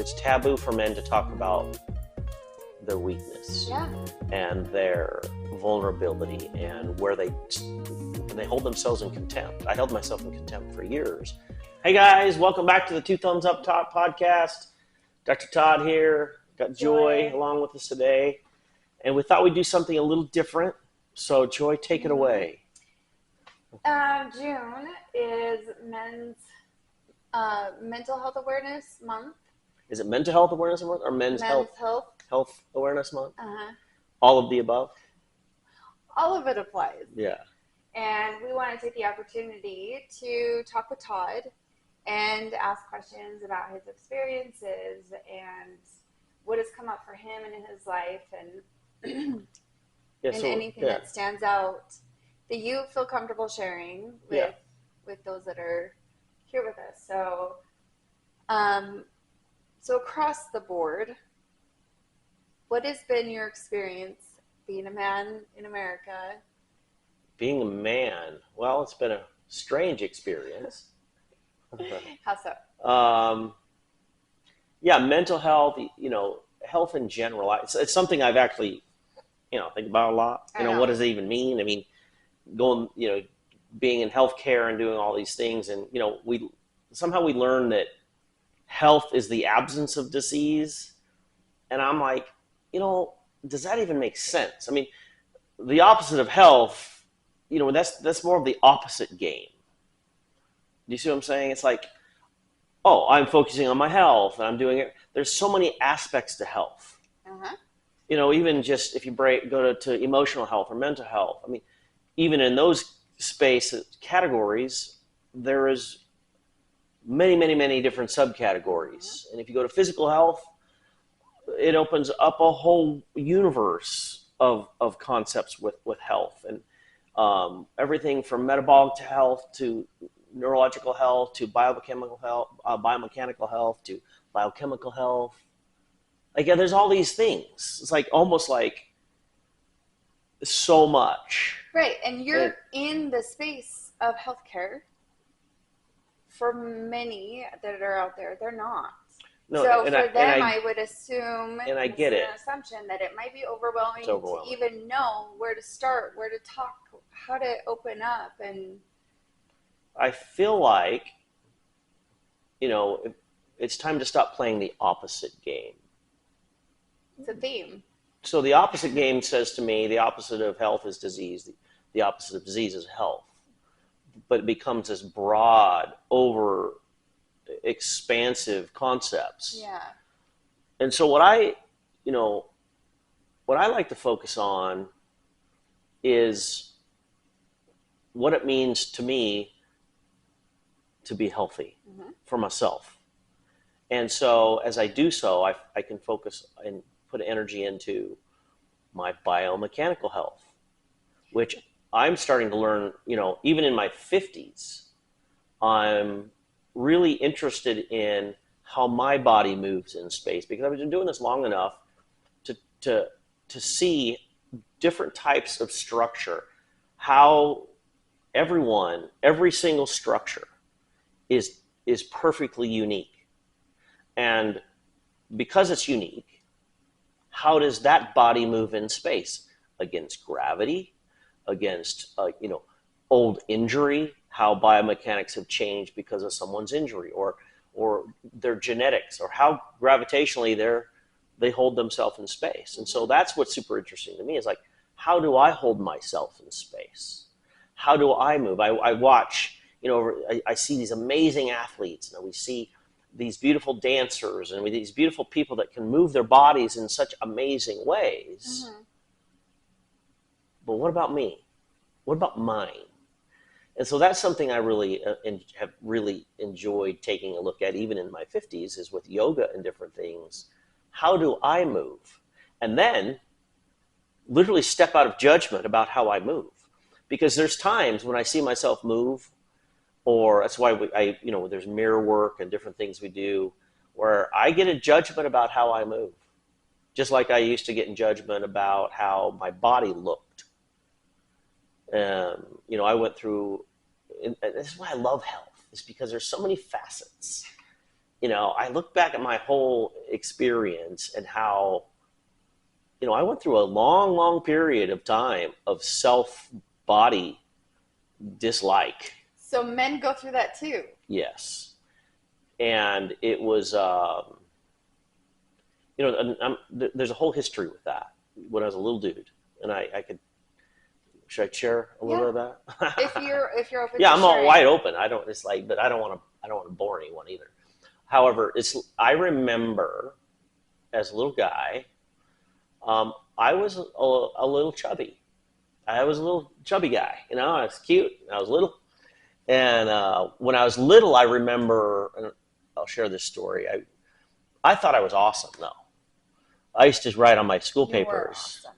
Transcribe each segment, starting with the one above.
it's taboo for men to talk about their weakness and their vulnerability and where they hold themselves in contempt. I held myself in contempt for years. Hey guys, welcome back to the Two Thumbs Up Top podcast. Dr. Todd here, got Joy along with us today, and we thought we'd do something a little different. So Joy, take it away. June is Men's Mental Health Awareness Month. Is it Mental Health Awareness Month or Men's Health Awareness Month? All of the above? All of it applies. Yeah. And we want to take the opportunity to talk with Todd and ask questions about his experiences and what has come up for him in his life and, anything that stands out that you feel comfortable sharing with those that are here with us. So, so across the board, what has been your experience being a man in America? Being a man, well, it's been a strange experience. How so? Mental health, health in general. It's something I've actually, think about a lot. What does it even mean? I mean, going, being in healthcare and doing all these things, and we learn that health is the absence of disease, and I'm like, does that even make sense? I mean, the opposite of health, that's more of the opposite game. Do you see what I'm saying? It's like, oh, I'm focusing on my health and I'm doing it. There's so many aspects to health. Even just if you go to emotional health or mental health. I mean, even in those categories, there is many, many, many different subcategories. And if you go to physical health, it opens up a whole universe of concepts with health, and everything from metabolic health to neurological health to biomechanical health to biochemical health. There's all these things. It's like almost like so much. Right, and you're in the space of healthcare. For many that are out there, they're not. No, so for them, I would assume, and I get it, an assumption that it might be overwhelming to even know where to start, where to talk, how to open up. And I feel like, it's time to stop playing the opposite game. It's a theme. So the opposite game says to me, the opposite of health is disease. The opposite of disease is health. But it becomes this broad, over expansive concepts. Yeah. And so what I like to focus on is what it means to me to be healthy for myself. And so as I do so, I can focus and put energy into my biomechanical health, which I'm starting to learn, even in my 50s, I'm really interested in how my body moves in space, because I've been doing this long enough to see different types of structure, how every single structure is perfectly unique. And because it's unique, how does that body move in space against gravity, against old injury, how biomechanics have changed because of someone's injury, or their genetics, or how gravitationally they hold themselves in space. And so that's what's super interesting to me, is like, how do I hold myself in space? How do I move? I watch, I see these amazing athletes, and we see these beautiful dancers and these beautiful people that can move their bodies in such amazing ways. But what about me? What about mine? And so that's something I really have really enjoyed taking a look at, even in my 50s, is with yoga and different things. How do I move? And then literally step out of judgment about how I move. Because there's times when I see myself move, or that's why there's mirror work and different things we do, where I get a judgment about how I move. Just like I used to get in judgment about how my body looked. I went through, and this is why I love health, is because there's so many facets I look back at my whole experience and how, I went through a long, long period of time of self body dislike. So men go through that too. Yes. And it was, there's a whole history with that when I was a little dude. And I could, should I share a little Yeah. bit of If that? you're open Yeah, to I'm all sharing. wide open. But I don't want to bore anyone either. However, I remember as a little guy, I was a little chubby. I was a little chubby guy. I was cute. I was little. And when I was little, I remember, and I'll share this story. I thought I was awesome, though. I used to write on my school You were papers. awesome.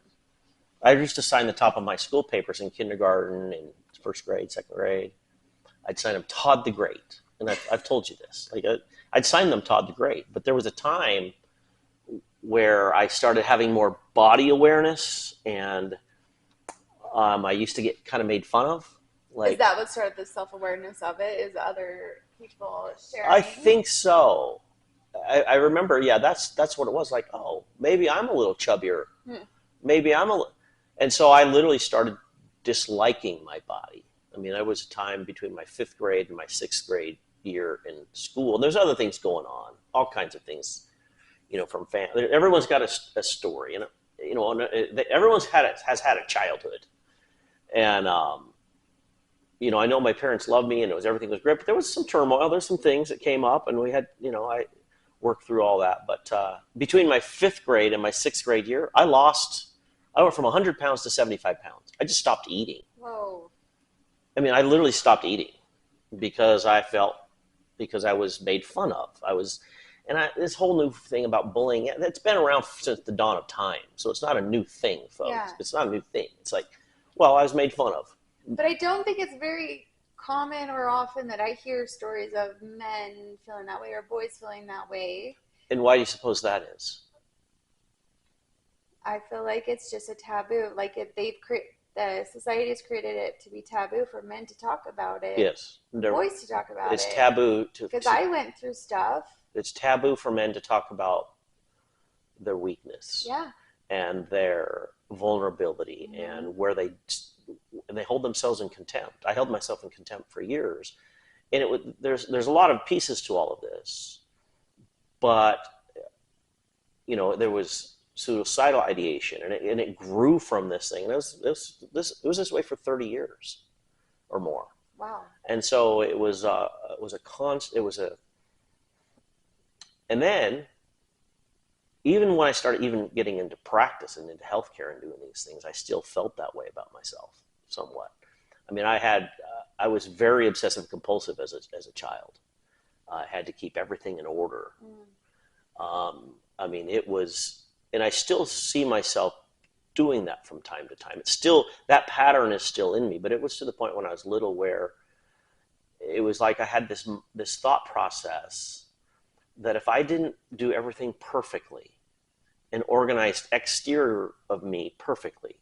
I used to sign the top of my school papers in kindergarten and first grade, second grade. I'd sign them Todd the Great. And I've told you this. I'd sign them Todd the Great. But there was a time where I started having more body awareness, and I used to get kind of made fun of. Is Like, that what started the self awareness of it? Is other people I sharing? think so. I remember, yeah, that's what it was. Like, oh, maybe I'm a little chubbier. Hmm. Maybe and so I literally started disliking my body. I mean, there was a time between my fifth grade and my sixth grade year in school. And there's other things going on, all kinds of things, from family. Everyone's got a story, and everyone's has had a childhood, and I know my parents loved me, and everything was great, but there was some turmoil. There's some things that came up, and we had, I worked through all that. But between my fifth grade and my sixth grade year, I went from 100 pounds to 75 pounds. I just stopped eating. Whoa. I mean, I literally stopped eating because I was made fun of. This whole new thing about bullying, it's been around since the dawn of time. So it's not a new thing, folks. Yeah. It's not a new thing. It's like, well, I was made fun of. But I don't think it's very common or often that I hear stories of men feeling that way or boys feeling that way. And why do you suppose that is? I feel like it's just a taboo. Like the society has created it to be taboo for men to talk about it, Yes. boys to talk about It's it. taboo Because I went through stuff. it's taboo for men to talk about their weakness Yeah. and their vulnerability, Mm-hmm. and where they hold themselves in contempt. I held myself in contempt for years, and there's a lot of pieces to all of this, but there was suicidal ideation, and it grew from this thing, and it was this way for 30 years or more. Wow. And so and then even when I started even getting into practice and into healthcare and doing these things, I still felt that way about myself somewhat. I mean, I was very obsessive compulsive as a child. I had to keep everything in order. I mean, it was, and I still see myself doing that from time to time. It's still, that pattern is still in me, but it was to the point when I was little where it was like I had this thought process that if I didn't do everything perfectly and organized exterior of me perfectly,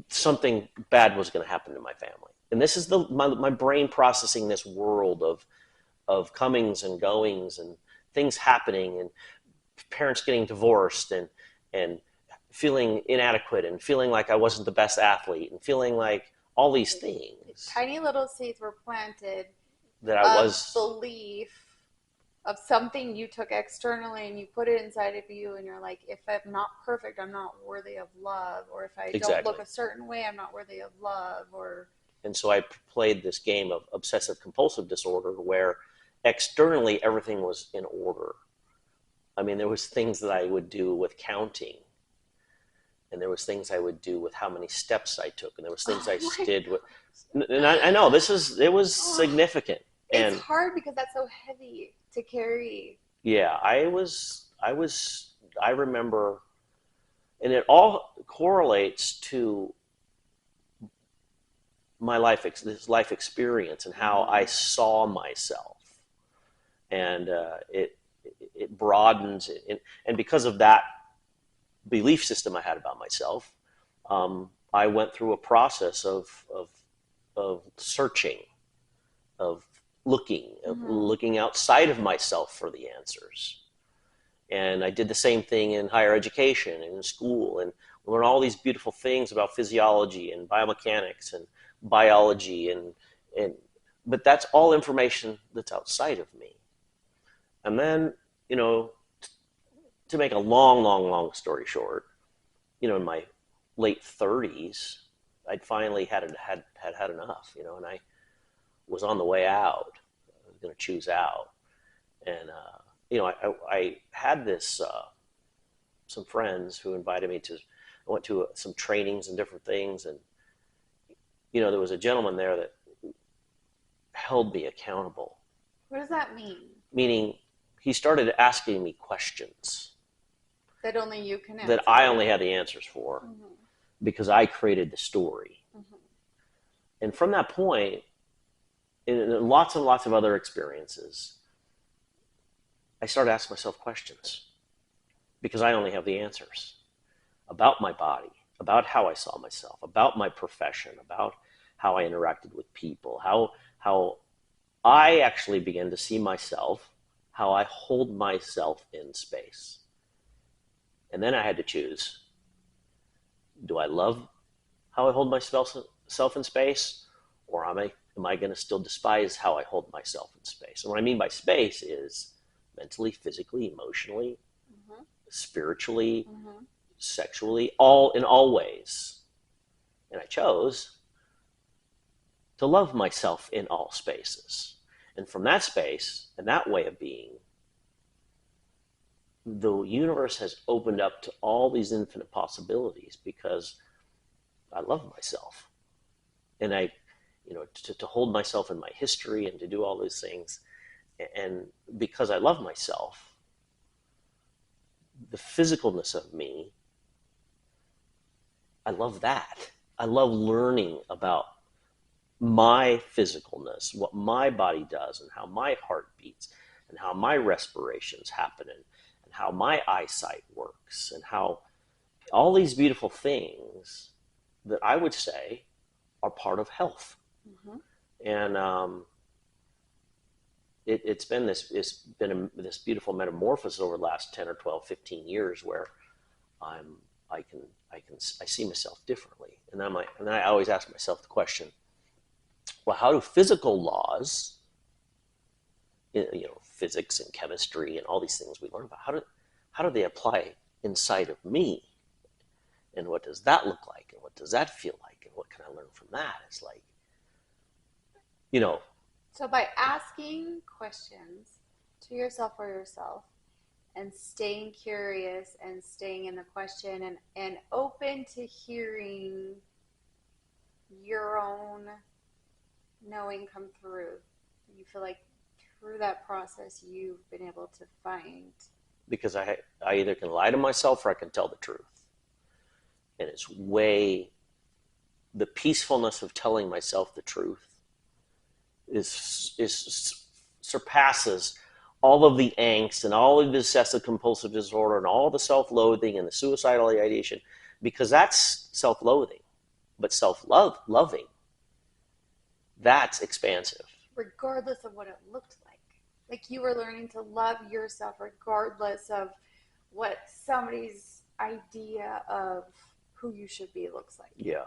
something bad was going to happen to my family. And this is my brain processing this world of comings and goings and things happening and parents getting divorced and feeling inadequate and feeling like I wasn't the best athlete and feeling like all these things Tiny little seeds were planted that I of was belief of something you took externally and you put it inside of you, and you're like, if I'm not perfect, I'm not worthy of love, or if I don't look a certain way, I'm not worthy of love. And so I played this game of obsessive compulsive disorder where externally everything was in order. I mean, there was things that I would do with counting, and there was things I would do with how many steps I took, and there was things I did with, and I know it was significant. It's hard because that's so heavy to carry. Yeah, I remember, and it all correlates to this life experience and how I saw myself, and it broadens it, and because of that belief system I had about myself, I went through a process of searching, of looking outside of myself for the answers. And I did the same thing in higher education and in school, and learned all these beautiful things about physiology and biomechanics and biology, and but that's all information that's outside of me. And then, to make a long story short, in my late 30s, I'd finally had enough, and I was on the way out. I was going to choose out, and I had this some friends who invited me to. I went to some trainings and different things, and there was a gentleman there that held me accountable. What does that mean? Meaning, he started asking me questions that only you can answer. That I only had the answers for, because I created the story. And from that point, in lots and lots of other experiences, I started asking myself questions because I only have the answers about my body, about how I saw myself, about my profession, about how I interacted with people, how I actually began to see myself, how I hold myself in space. And then I had to choose, do I love how I hold myself in space, or am I going to still despise how I hold myself in space? And what I mean by space is mentally, physically, emotionally, spiritually, sexually, in all ways. And I chose to love myself in all spaces. And from that space and that way of being, the universe has opened up to all these infinite possibilities because I love myself. And to hold myself in my history and to do all those things. And because I love myself, the physicalness of me, I love that. I love learning about my physicalness, what my body does, and how my heart beats, and how my respirations happen, and how my eyesight works, and how all these beautiful things that I would say are part of health. And it's been this beautiful metamorphosis over the last 10 or 12, 15 years where I see myself differently. And then I always ask myself the question, well, how do physical laws, physics and chemistry and all these things we learn about, how do they apply inside of me? And what does that look like? And what does that feel like? And what can I learn from that? It's like, So by asking questions to yourself or yourself and staying curious and staying in the question and open to hearing your own knowing come through, you feel like through that process you've been able to find. Because I either can lie to myself or I can tell the truth. And it's the peacefulness of telling myself the truth surpasses all of the angst and all of the obsessive compulsive disorder and all the self-loathing and the suicidal ideation, because that's self-loathing. But self-loving, that's expansive. Regardless of what it looked like. Like you were learning to love yourself regardless of what somebody's idea of who you should be looks like. Yeah.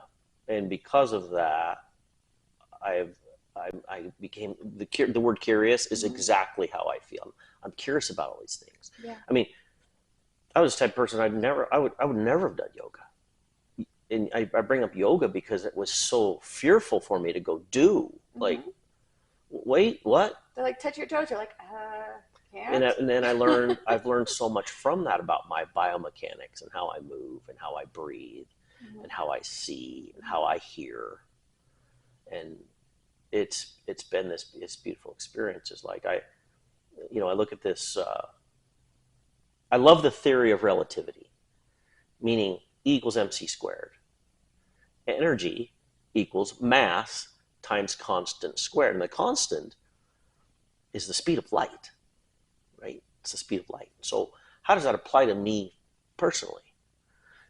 And because of that, I became the word curious is exactly how I feel. I'm curious about all these things. Yeah. I mean, I was the type of person I would never have done yoga. And I bring up yoga because it was so fearful for me to go do. Like, wait, what? They're like, touch your toes. You're like, can't. And then I've learned so much from that about my biomechanics and how I move and how I breathe and how I see and how I hear. And it's been this beautiful experience. It's like I look at this. I love the theory of relativity, meaning E equals mc squared. Energy equals mass times constant squared, and the constant is the speed of light, right? It's the speed of light. So how does that apply to me personally?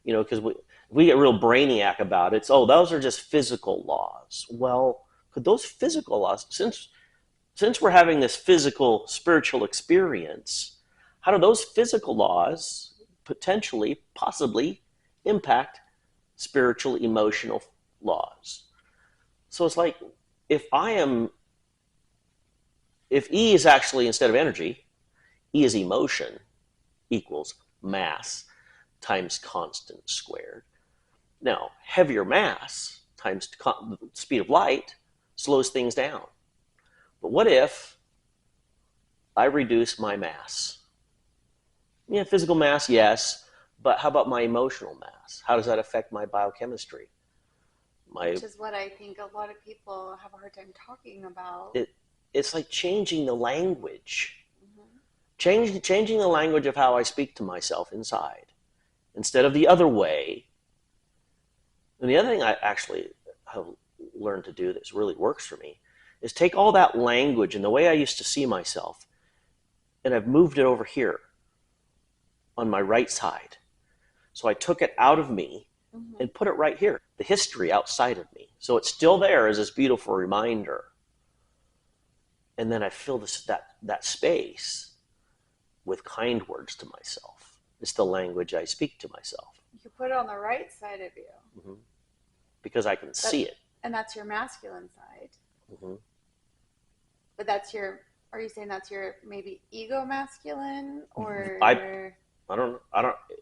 Because we get real brainiac about it. Those are just physical laws. Well, could those physical laws, since since we're having this physical, spiritual experience, how do those physical laws potentially, possibly impact spiritual, emotional laws? So it's like if I am, if E is actually, instead of energy, E is emotion equals mass times constant squared. Now, heavier mass times the speed of light slows things down. But what if I reduce my mass? Yeah, physical mass, yes, but how about my emotional mass? How does that affect my biochemistry? Which is what I think a lot of people have a hard time talking about. It's like changing the language. Mm-hmm. Changing the language of how I speak to myself inside instead of the other way. And the other thing I actually have learned to do that really works for me is take all that language and the way I used to see myself, and I've moved it over here on my right side. So I took it out of me and put it right here, the history outside of me. So it's still there as this beautiful reminder. And then I fill that space with kind words to myself. It's the language I speak to myself. You can put it on the right side of you. Mm-hmm. Because I can see it. And that's your masculine side. Mm-hmm. But are you saying that's your maybe ego masculine, or? I don't,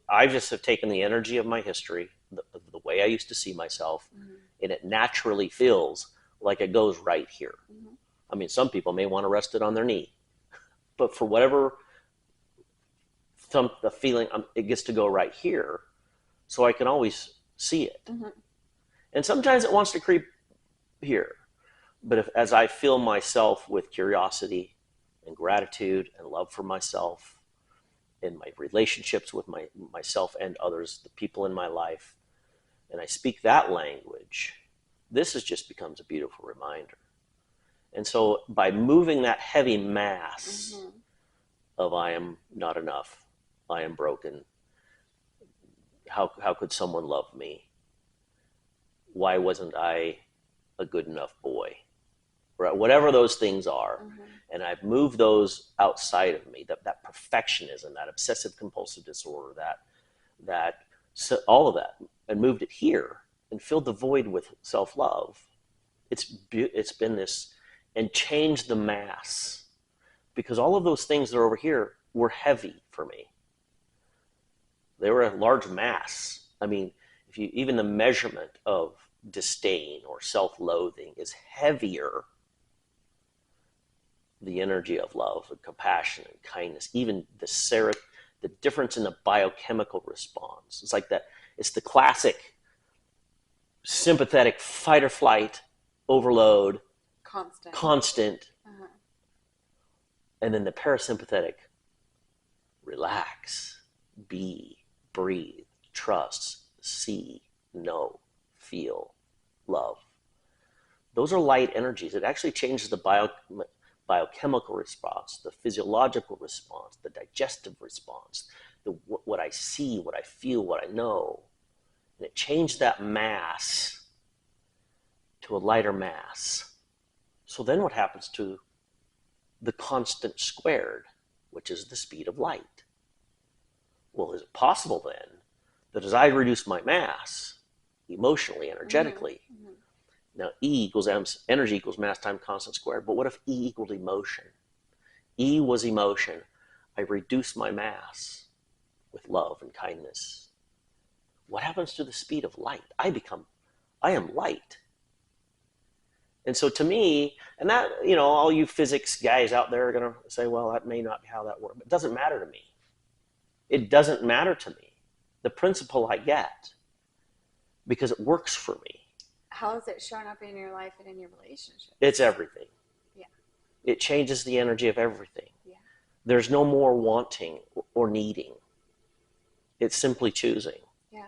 I just have taken the energy of my history, the way I used to see myself, and it naturally feels like it goes right here. Mm-hmm. I mean, some people may want to rest it on their knee, but for whatever, the feeling, it gets to go right here, so I can always see it. Mm-hmm. And sometimes it wants to creep here, but as I fill myself with curiosity and gratitude and love for myself, in my relationships with myself and others, the people in my life, and I speak that language, this just becomes a beautiful reminder. And so by moving that heavy mass of I am not enough, I am broken, how could someone love me? Why wasn't I a good enough boy? Right? Whatever those things are. Mm-hmm. And I've moved those outside of me, that perfectionism, that obsessive compulsive disorder, all of that, and moved it here and filled the void with self-love. It's been this, and changed the mass, because all of those things that are over here were heavy for me. They were a large mass. I mean, even the measurement of disdain or self-loathing is heavier. The energy of love and compassion and kindness, even the difference in the biochemical response. It's like that. It's the classic sympathetic fight or flight overload, constant, and then the parasympathetic relax, be, breathe, trust, see, know, feel, love. Those are light energies. It actually changes the biochemical response, the physiological response, the digestive response, what I see, what I feel, what I know. And it changed that mass to a lighter mass. So then what happens to the constant squared, which is the speed of light? Well, is it possible then that as I reduce my mass, emotionally, energetically, now E equals energy equals mass times constant squared, but what if E equaled emotion? E was emotion. I reduce my mass with love and kindness. What happens to the speed of light? I am light. And so to me, and that, all you physics guys out there are going to say, well, that may not be how that works. But it doesn't matter to me. It doesn't matter to me. The principle I get, because it works for me. How is it showing up in your life and in your relationship? It's everything. Yeah. It changes the energy of everything. Yeah. There's no more wanting or needing. It's simply choosing. Yeah.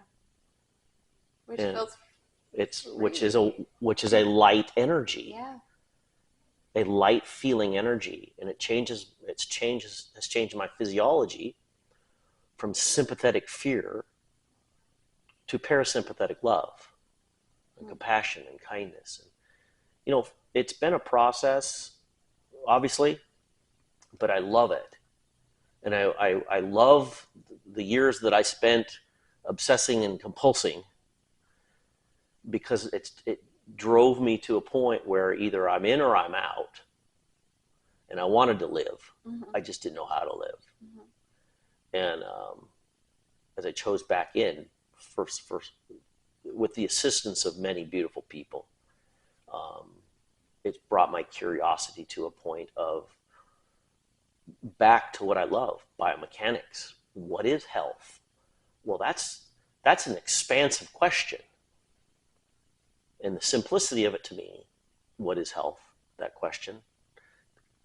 Which feels which is a light energy. Yeah. A light feeling energy, and has changed my physiology from sympathetic fear to parasympathetic love and compassion and kindness. And, it's been a process. obviously, but I love it. And I love the years that I spent obsessing and compulsing, because it drove me to a point where either I'm in or I'm out. And I wanted to live. Mm-hmm. I just didn't know how to live. Mm-hmm. And as I chose back in, with the assistance of many beautiful people, it brought my curiosity to a point of back to what I love, biomechanics. What is health? Well, that's an expansive question. And the simplicity of it to me, what is health? That question.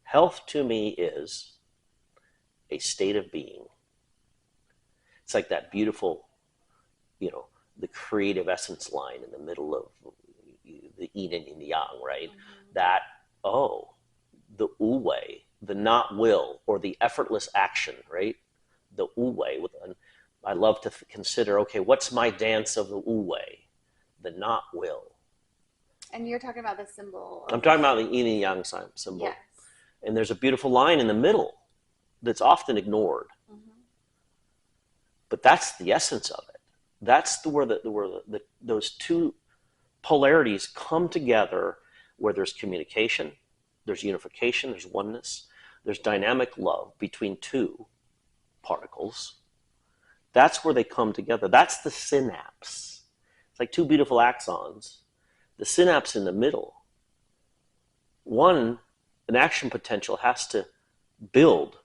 Health to me is a state of being. It's like that beautiful, the creative essence line in the middle of the yin and the yang, right? Mm-hmm. That, the wu-wei, the not will, or the effortless action, right? The wu-wei. I love to consider, okay, what's my dance of the wu-wei? The not will. And you're talking about the symbol. I'm talking about the yin and yang symbol. Yes. And there's a beautiful line in the middle that's often ignored. Mm-hmm. But that's the essence of it. That's where those two polarities come together, where there's communication, there's unification, there's oneness, there's dynamic love between two particles. That's where they come together. That's the synapse. It's like two beautiful axons. The synapse in the middle. An action potential has to build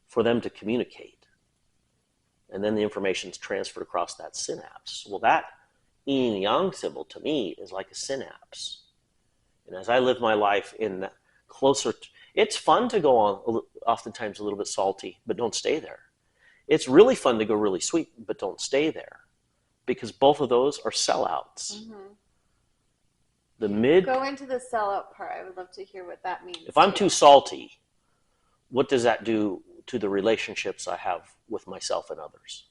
for them to communicate. And then the information is transferred across that synapse. Well, that yin and yang symbol to me is like a synapse. And as I live my life in that it's fun to go on oftentimes a little bit salty, but don't stay there. It's really fun to go really sweet, but don't stay there, because both of those are sellouts. Mm-hmm. Go into the sellout part. I would love to hear what that means. If I'm too salty, what does that do to the relationships I have with myself and others?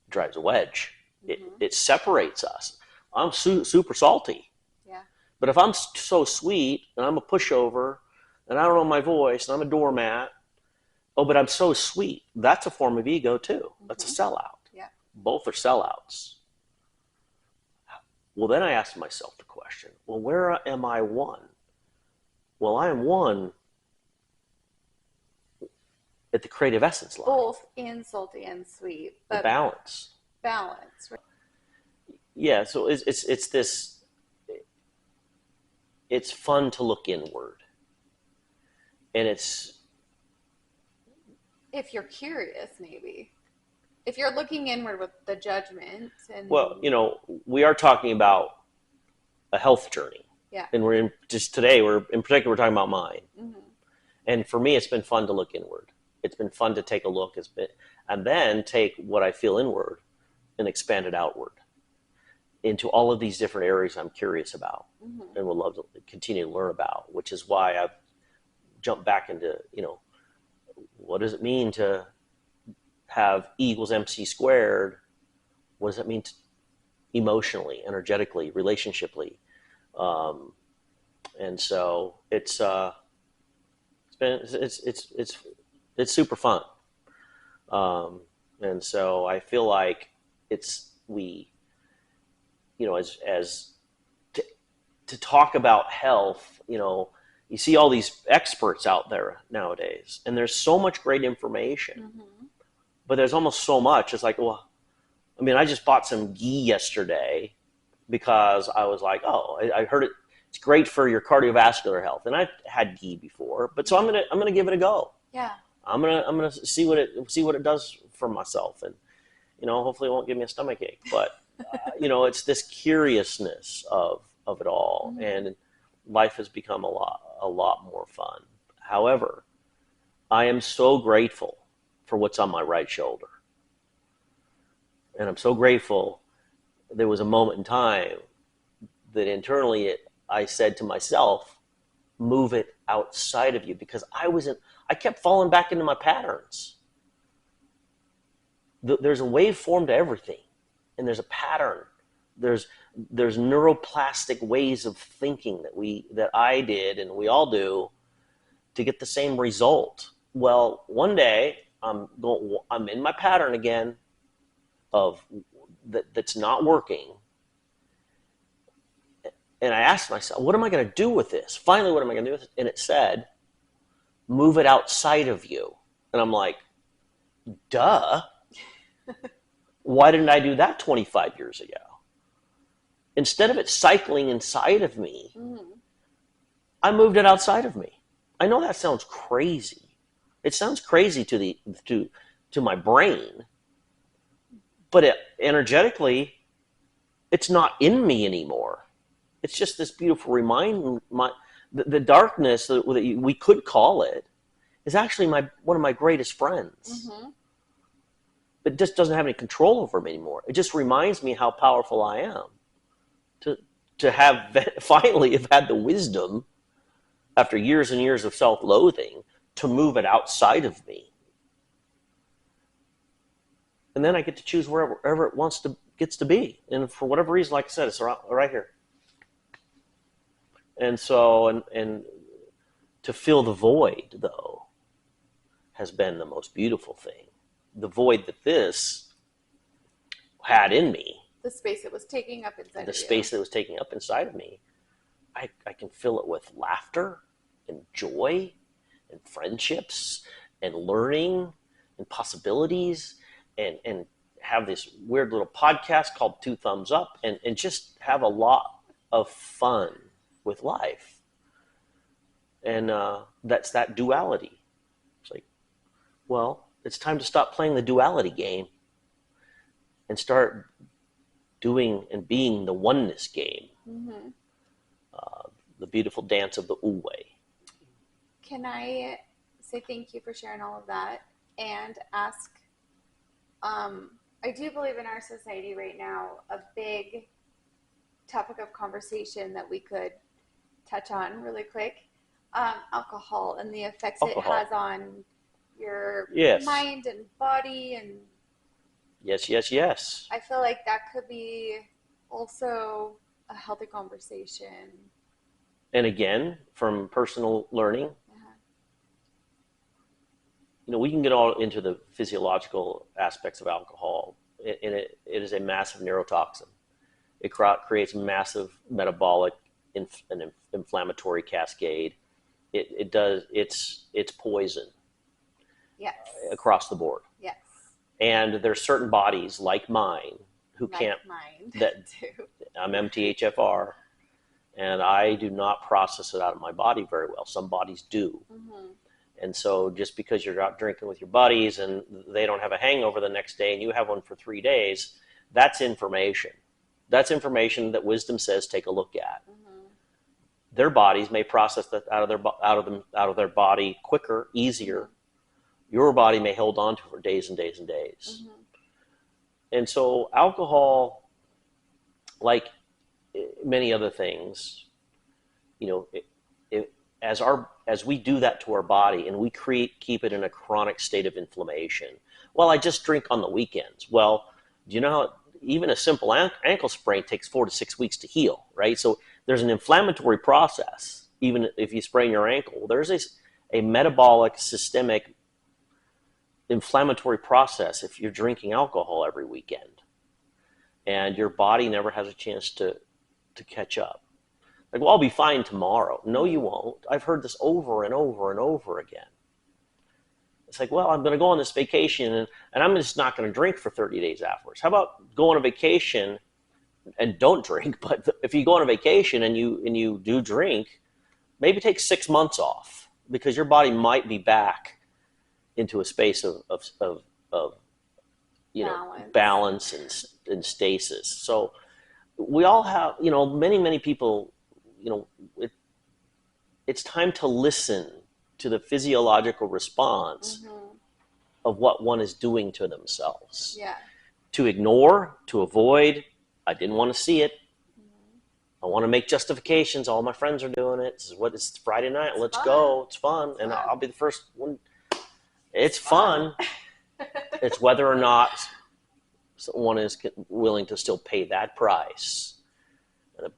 It drives a wedge. Mm-hmm. It separates us. I'm super salty. Yeah. But if I'm so sweet and I'm a pushover and I don't know my voice and I'm a doormat, but I'm so sweet, that's a form of ego too. Mm-hmm. That's a sellout. Yeah. Both are sellouts. Well, then I asked myself the question, well, where am I one? Well, I am one at the creative essence line. Both in salty and sweet. But the balance. Balance. Right? Yeah, so it's this, it's fun to look inward. And it's... if you're curious, maybe. If you're looking inward with the judgment. Well, we are talking about a health journey. Yeah. And in particular, we're talking about mine. Mm-hmm. And for me, it's been fun to look inward. It's been fun to take a look, and then take what I feel inward and expand it outward into all of these different areas I'm curious about, mm-hmm. and would love to continue to learn about, which is why I've jumped back into, what does it mean to have E equals MC squared? What does that mean emotionally, energetically, relationshiply? And so it's super fun. And so I feel like to talk about health, you see all these experts out there nowadays, and there's so much great information, mm-hmm. but there's almost so much. It's like, well, I just bought some ghee yesterday because I was like, I heard it's great for your cardiovascular health, and I've had ghee before, but so I'm gonna give it a go. Yeah. I'm gonna see what it does for myself, and hopefully it won't give me a stomach ache. But it's this curiousness of it all, mm-hmm. and life has become a lot more fun. However, I am so grateful for what's on my right shoulder, and I'm so grateful. There was a moment in time that internally I said to myself, "Move it outside of you," because I kept falling back into my patterns. There's a waveform to everything, and there's a pattern. There's neuroplastic ways of thinking that I did and we all do, to get the same result. Well, one day I'm in my pattern again of that's not working. And I asked myself, what am I going to do with this? Finally, what am I going to do with it? And it said, move it outside of you. And I'm like, duh. Why didn't I do that 25 years ago? Instead of it cycling inside of me, I moved it outside of me. I know that sounds crazy. It sounds crazy to my brain, but energetically, it's not in me anymore. It's just this beautiful reminder. The darkness that we could call it is actually one of my greatest friends. It just doesn't have any control over me anymore. It just reminds me how powerful I am. To have finally have had the wisdom after years and years of self-loathing to move it outside of me. And then I get to choose wherever it gets to be. And for whatever reason, like I said, it's right here. And so, and to fill the void, though, has been the most beautiful thing. The void that this had in me. The space it was taking up inside of you. The space that was taking up inside of me. I can fill it with laughter and joy and friendships and learning and possibilities and have this weird little podcast called Two Thumbs Up and just have a lot of fun with life. And that's that duality. It's like, well, it's time to stop playing the duality game and start doing and being the oneness game. The beautiful dance of the Wu-Wei. Can I say thank you for sharing all of that and ask, I do believe in our society right now, a big topic of conversation that we could touch on really quick, alcohol and the effects it has on your mind and body. And Yes. I feel like that could be also a healthy conversation. And again, from personal learning, we can get all into the physiological aspects of alcohol. It is a massive neurotoxin. It creates massive metabolic and inflammatory cascade. It's poison. Yes. Across the board. Yes. And there's certain bodies like mine who can't. Mine. That too. I'm MTHFR, and I do not process it out of my body very well. Some bodies do. And so just because you're out drinking with your buddies and they don't have a hangover the next day and you have one for 3 days, that's information. That's information that wisdom says take a look at. Their bodies may process that out of their body quicker, easier. Your body may hold on to it for days and days and days. And so alcohol, like many other things, as we do that to our body and we keep it in a chronic state of inflammation. Well, I just drink on the weekends. Well, do you know how even a simple ankle sprain takes 4 to 6 weeks to heal, right? So there's an inflammatory process, even if you sprain your ankle. There's a metabolic, systemic inflammatory process if you're drinking alcohol every weekend. And your body never has a chance to catch up. Like, well, I'll be fine tomorrow. No, you won't. I've heard this over and over and over again. It's like, well, I'm going to go on this vacation and I'm just not going to drink for 30 days afterwards. How about go on a vacation and don't drink? But if you go on a vacation and you do drink, maybe take 6 months off because your body might be back into a space of balance and stasis. So we all have, many people, it's time to listen to the physiological response of what one is doing to themselves. Yeah. To ignore, to avoid, I didn't want to see it. I want to make justifications. All my friends are doing it. It's Friday night. Let's go. It's fun. And I'll be the first one. It's fun. It's whether or not someone is willing to still pay that price.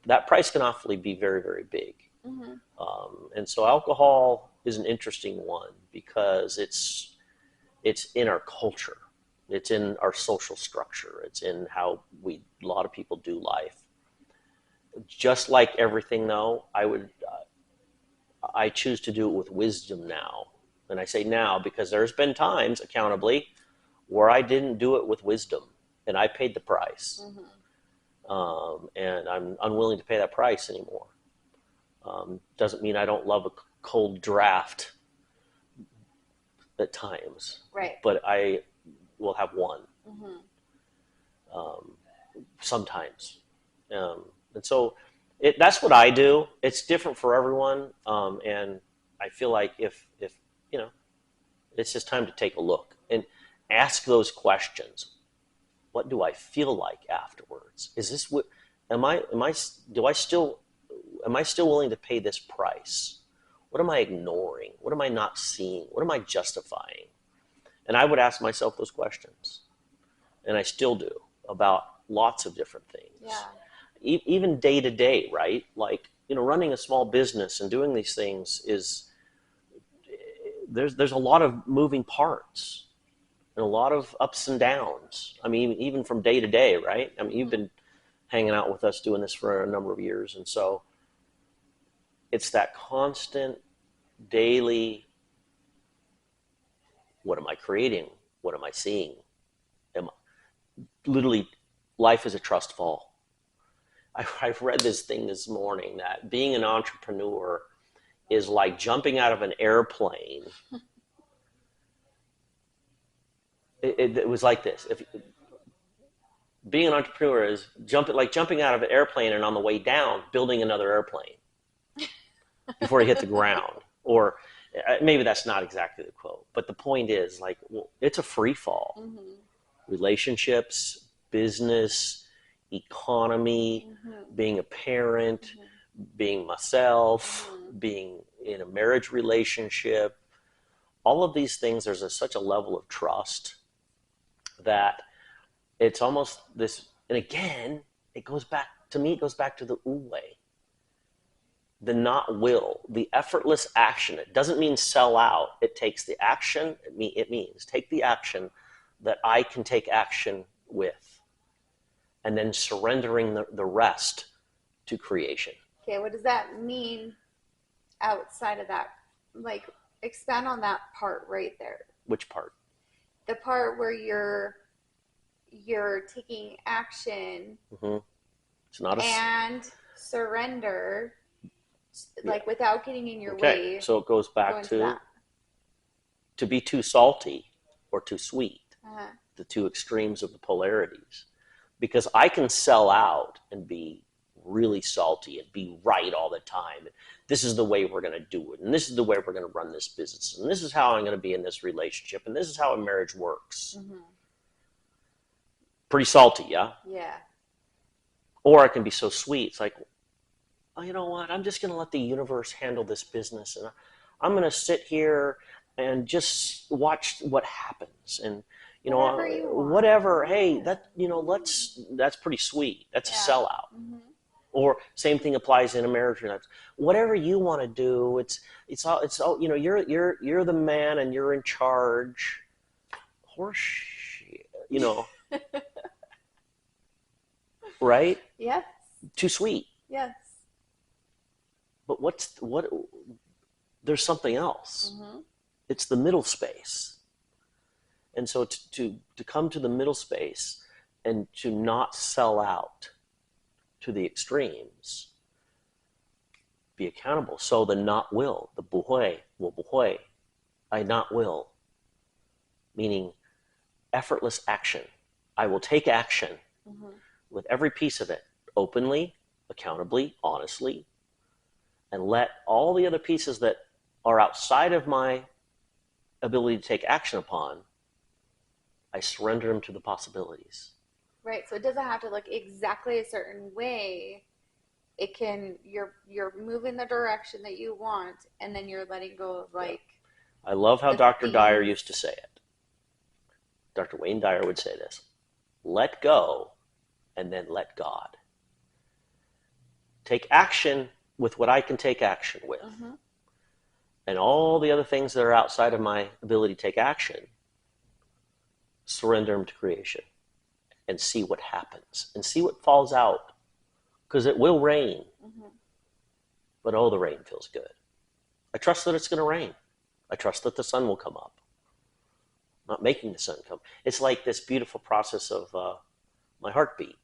That price can awfully be very, very big. And so alcohol is an interesting one because it's in our culture. It's in our social structure. It's in how a lot of people do life. Just like everything, though, I choose to do it with wisdom now. And I say now because there's been times, accountably, where I didn't do it with wisdom, and I paid the price. And I'm unwilling to pay that price anymore. Doesn't mean I don't love a cold draft at times, Right. but I will have one sometimes. And so that's what I do. It's different for everyone. And I feel like if it's just time to take a look and ask those questions. What do I feel like afterwards? Is this what, am I still willing to pay this price? What am I ignoring? What am I not seeing? What am I justifying? And I would ask myself those questions. And I still do about lots of different things. Yeah. Even day to day, right? Like, running a small business and doing these things there's a lot of moving parts and a lot of ups and downs. I mean, even from day to day, right? I mean, you've been hanging out with us doing this for a number of years. And so it's that constant daily, what am I creating? What am I seeing? Literally, life is a trust fall. I've read this thing this morning that being an entrepreneur is like jumping out of an airplane. It was like this. Being an entrepreneur is jumping out of an airplane and on the way down, building another airplane before you hit the ground. Or maybe that's not exactly the quote, but the point is it's a free fall. Relationships, business, economy, being a parent, being myself, being in a marriage relationship, all of these things, there's such a level of trust that it's almost this, and again, it goes back to the uwe, the not will, the effortless action. It doesn't mean sell out. It takes the action. It means take the action that I can take action with, and then surrendering the rest to creation. Okay, what does that mean outside of that? Like, expand on that part right there. Which part? The part where you're taking action It's not and surrender, like without getting in your okay. way. So it goes back to be too salty or too sweet, the two extremes of the polarities. Because I can sell out and be really salty and be right all the time. And this is the way we're going to do it. And this is the way we're going to run this business. And this is how I'm going to be in this relationship. And this is how a marriage works. Pretty salty, yeah? Yeah. Or I can be so sweet. It's like, oh, you know what? I'm just going to let the universe handle this business. And I'm going to sit here and just watch what happens. And, whatever. Hey, that's pretty sweet. That's a sellout. Or same thing applies in a marriage. Whatever you want to do, it's all you're the man and you're in charge. Horseshit, right? Yes. Too sweet. Yes. But there's something else. It's the middle space. And so to come to the middle space and to not sell out to the extremes, be accountable. So the not will, the 不会, I not will, meaning effortless action. I will take action with every piece of it, openly, accountably, honestly, and let all the other pieces that are outside of my ability to take action upon, I surrender them to the possibilities. Right. So it doesn't have to look exactly a certain way. It can, you're moving the direction that you want, and then you're letting go of I love how Dr. Dyer used to say it. Dr. Wayne Dyer would say this: let go and then let God. Take action with what I can take action with. and all the other things that are outside of my ability to take action, surrender them to creation and see what happens and see what falls out. Because it will rain, but oh, the rain feels good. I trust that it's going to rain. I trust that the sun will come up. I'm not making the sun come. It's like this beautiful process of my heartbeat.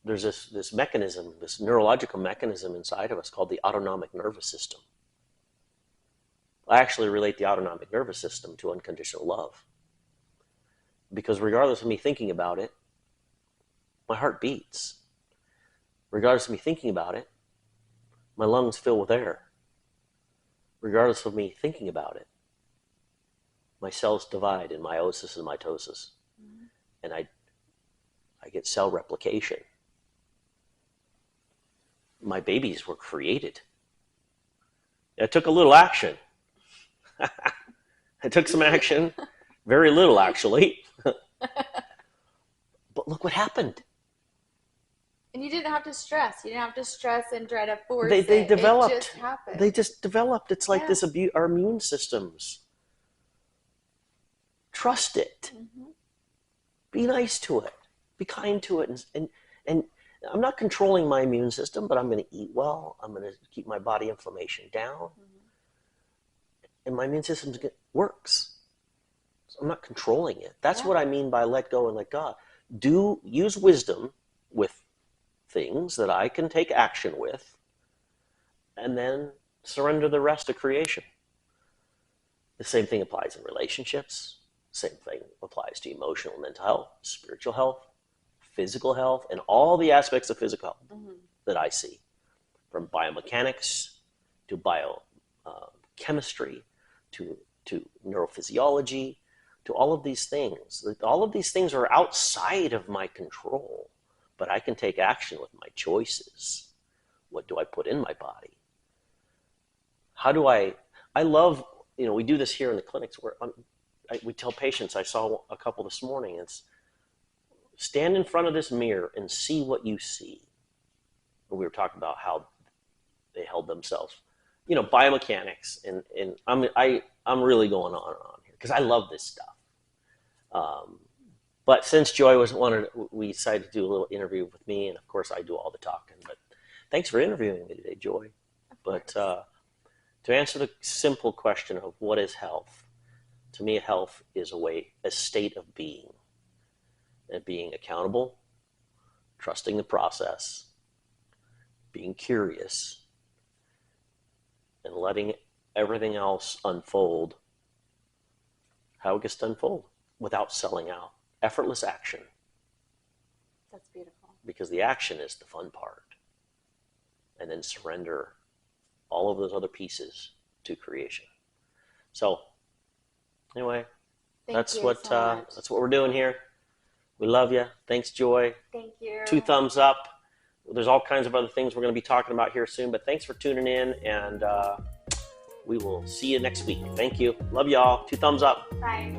There's this mechanism, this neurological mechanism inside of us called the autonomic nervous system. I actually relate the autonomic nervous system to unconditional love. Because regardless of me thinking about it, my heart beats. Regardless of me thinking about it, my lungs fill with air. Regardless of me thinking about it, my cells divide in meiosis and mitosis. And I get cell replication. My babies were created. It took a little action. It took some action. Very little, actually. But look what happened. And you didn't have to stress. You didn't have to stress and try to force They it. developed. It just happened. They just developed. It's like Yeah. this our immune systems. Trust it. Be nice to it. Be kind to it. And I'm not controlling my immune system, but I'm going to eat well. I'm going to keep my body inflammation down. And my immune system works. So I'm not controlling it. That's what I mean by let go and let God. Use wisdom with things that I can take action with, and then surrender the rest to creation. The same thing applies in relationships. Same thing applies to emotional and mental health, spiritual health, physical health, and all the aspects of physical health that I see, from biomechanics to biochemistry to neurophysiology to all of these things. All of these things are outside of my control, but I can take action with my choices. What do I put in my body? How do I love, we do this here in the clinics where we tell patients, I saw a couple this morning, it's stand in front of this mirror and see what you see. And we were talking about how they held themselves, biomechanics, and I'm really going on and on here because I love this stuff. But since Joy we decided to do a little interview with me, and of course I do all the talking. But thanks for interviewing me today, Joy. But to answer the simple question of what is health, to me, health is a state of being, and being accountable, trusting the process, being curious, and letting everything else unfold how it gets to unfold without selling out. Effortless action. That's beautiful. Because the action is the fun part. And then surrender all of those other pieces to creation. So, anyway, that's what we're doing here. We love you. Thanks, Joy. Thank you. 2 thumbs up. There's all kinds of other things we're going to be talking about here soon, but thanks for tuning in, and we will see you next week. Thank you. Love y'all. 2 thumbs up. Bye.